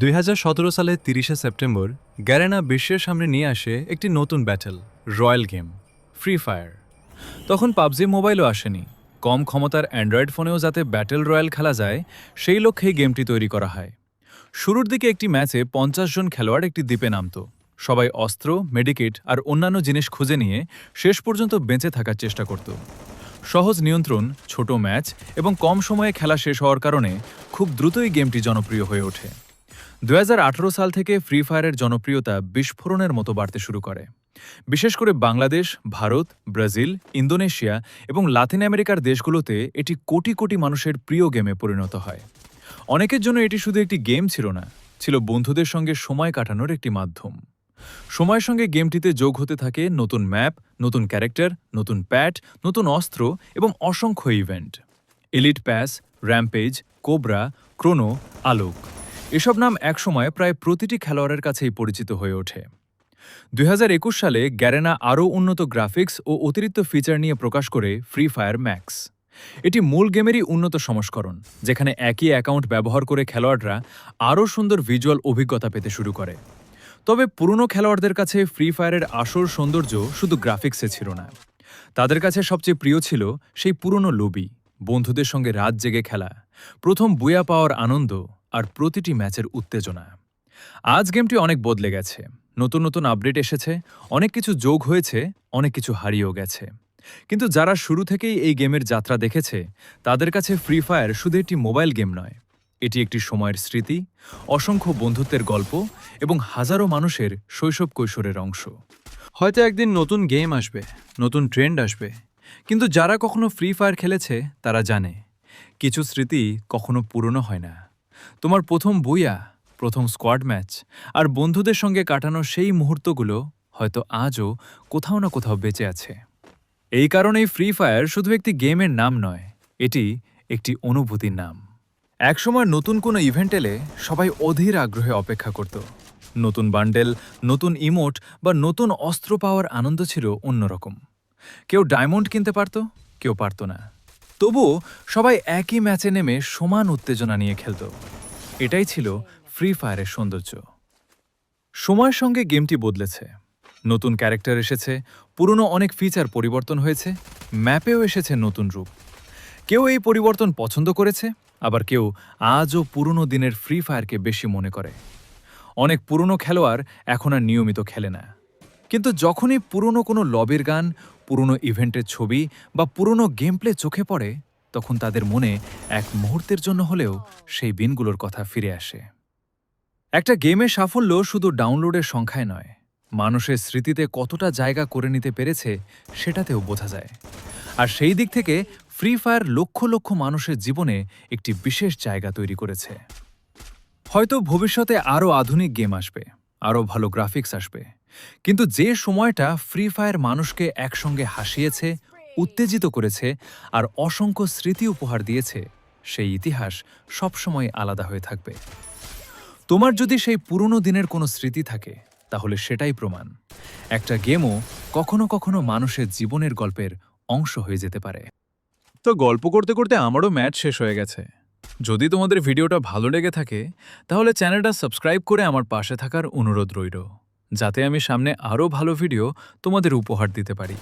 2017 সালের 30শে September Garena বিশ্বের সামনে নিয়ে আসে একটি নতুন battle royal game free fire. তখন পাবজি মোবাইলও আসেনি, কম ক্ষমতার অ্যান্ড্রয়েড ফোনেও যাতে ব্যাটেল রয়্যাল খেলা যায় সেই লক্ষ্যেই গেমটি তৈরি করা হয়। শুরুর দিকে একটি ম্যাচে 50 জন খেলোয়াড় একটি দ্বীপে নামত। সবাই অস্ত্র, মেডিকেট আর অন্যান্য জিনিস খুঁজে নিয়ে শেষ পর্যন্ত বেঁচে থাকার চেষ্টা করত। সহজ নিয়ন্ত্রণ, ছোট ম্যাচ এবং কম সময়ে খেলা শেষ হওয়ার কারণে খুব দ্রুতই গেমটি জনপ্রিয় হয়ে ওঠে। 2018 সাল থেকে ফ্রি ফায়ারের জনপ্রিয়তা বিস্ফোরণের মতো বাড়তে শুরু করে। বিশেষ করে বাংলাদেশ, ভারত, ব্রাজিল, ইন্দোনেশিয়া এবং লাতিন আমেরিকার দেশগুলোতে এটি কোটি কোটি মানুষের প্রিয় গেমে পরিণত হয়। অনেকের জন্য এটি শুধু একটি গেম ছিল না, ছিল বন্ধুদের সঙ্গে সময় কাটানোর একটি মাধ্যম। সময়ের সঙ্গে গেমটিতে যোগ হতে থাকে নতুন ম্যাপ, নতুন ক্যারেক্টার, নতুন প্যাট, নতুন অস্ত্র এবং অসংখ্য event. Elite pass, rampage, cobra, chrono, Alok, এসব নাম একসময় প্রায় প্রতিটি খেলোয়াড়ের কাছেই পরিচিত হয়ে ওঠে। 2021 সালে গ্যারেনা আরও উন্নত গ্রাফিক্স ও অতিরিক্ত ফিচার নিয়ে প্রকাশ করে ফ্রি ফায়ার ম্যাক্স। এটি মূল গেমেরই উন্নত সংস্করণ, যেখানে একই অ্যাকাউন্ট ব্যবহার করে খেলোয়াড়রা আরও সুন্দর ভিজুয়াল অভিজ্ঞতা পেতে শুরু করে। তবে পুরনো খেলোয়াড়দের কাছে ফ্রি ফায়ারের আসল সৌন্দর্য শুধু গ্রাফিক্সে ছিল না। তাদের কাছে সবচেয়ে প্রিয় ছিল সেই পুরনো লবি, বন্ধুদের সঙ্গে রাত জেগে খেলা, প্রথম বুয়া পাওয়ার আনন্দ আর প্রতিটি ম্যাচের উত্তেজনা। আজ গেমটি অনেক বদলে গেছে, নতুন নতুন আপডেট এসেছে, অনেক কিছু যোগ হয়েছে, অনেক কিছু হারিয়েও গেছে। কিন্তু যারা শুরু থেকেই এই গেমের যাত্রা দেখেছে, তাদের কাছে ফ্রি ফায়ার শুধু একটি মোবাইল গেম নয়, এটি একটি সময়ের স্মৃতি, অসংখ্য বন্ধুত্বের গল্প এবং হাজারো মানুষের শৈশব কৈশোরের অংশ। হয়তো একদিন নতুন গেম আসবে, নতুন ট্রেন্ড আসবে, কিন্তু যারা কখনো ফ্রি ফায়ার খেলেছে তারা জানে কিছু স্মৃতি কখনো পুরনো হয় না। তোমার প্রথম বুইয়া, প্রথম স্কোয়াড ম্যাচ আর বন্ধুদের সঙ্গে কাটানো সেই মুহূর্তগুলো হয়তো আজও কোথাও না কোথাও বেঁচে আছে। এই কারণেই ফ্রি ফায়ার শুধু একটি গেমের নাম নয়, এটি একটি অনুভূতির নাম। একসময় নতুন কোনো ইভেন্ট এলে সবাই অধীর আগ্রহে অপেক্ষা করত। নতুন বান্ডেল, নতুন ইমোট বা নতুন অস্ত্র পাওয়ার আনন্দ ছিল অন্যরকম। কেউ ডায়মন্ড কিনতে পারত, কেউ পারত না। তবুও সবাই একই ম্যাচে নেমে সমান উত্তেজনা নিয়ে খেলত। এটাই ছিল ফ্রি ফায়ারের সৌন্দর্য। সময়ের সঙ্গে গেমটি বদলেছে, নতুন ক্যারেক্টার এসেছে, পুরনো অনেক ফিচার পরিবর্তন হয়েছে, ম্যাপেও এসেছে নতুন রূপ। কেউ এই পরিবর্তন পছন্দ করেছে, আবার কেউ আজও পুরনো দিনের ফ্রি ফায়ারকে বেশি মনে করে। অনেক পুরনো খেলোয়াড় এখন আর নিয়মিত খেলে না, কিন্তু যখনই পুরনো কোনো লবির গান, পুরনো ইভেন্টের ছবি বা পুরনো গেম প্লে চোখে পড়ে, তখন তাদের মনে এক মুহূর্তের জন্য হলেও সেই দিনগুলোর কথা ফিরে আসে। একটা গেমের সাফল্য শুধু ডাউনলোডের সংখ্যায় নয়, মানুষের স্মৃতিতে কতটা জায়গা করে নিতে পেরেছে সেটাতেও বোঝা যায়। আর সেই দিক থেকে ফ্রি ফায়ার লক্ষ লক্ষ মানুষের জীবনে একটি বিশেষ জায়গা তৈরি করেছে। হয়তো ভবিষ্যতে আরও আধুনিক গেম আসবে, আরও ভালো গ্রাফিক্স আসবে, কিন্তু যে সময়টা ফ্রি ফায়ার মানুষকে একসঙ্গে হাসিয়েছে, উত্তেজিত করেছে আর অসংখ্য স্মৃতি উপহার দিয়েছে, সেই ইতিহাস সবসময় আলাদা হয়ে থাকবে। তোমার যদি সেই পুরনো দিনের কোনো স্মৃতি থাকে, তাহলে সেটাই প্রমাণ একটা গেমও কখনো কখনো মানুষের জীবনের গল্পের অংশ হয়ে যেতে পারে। তো গল্প করতে করতে আমারও ম্যাচ শেষ হয়ে গেছে। যদি তোমাদের ভিডিওটা ভালো লেগে থাকে, তাহলে চ্যানেলটা সাবস্ক্রাইব করে আমার পাশে থাকার অনুরোধ রইল, যাতে আমি সামনে আরও ভালো ভিডিও তোমাদের উপহার দিতে পারি।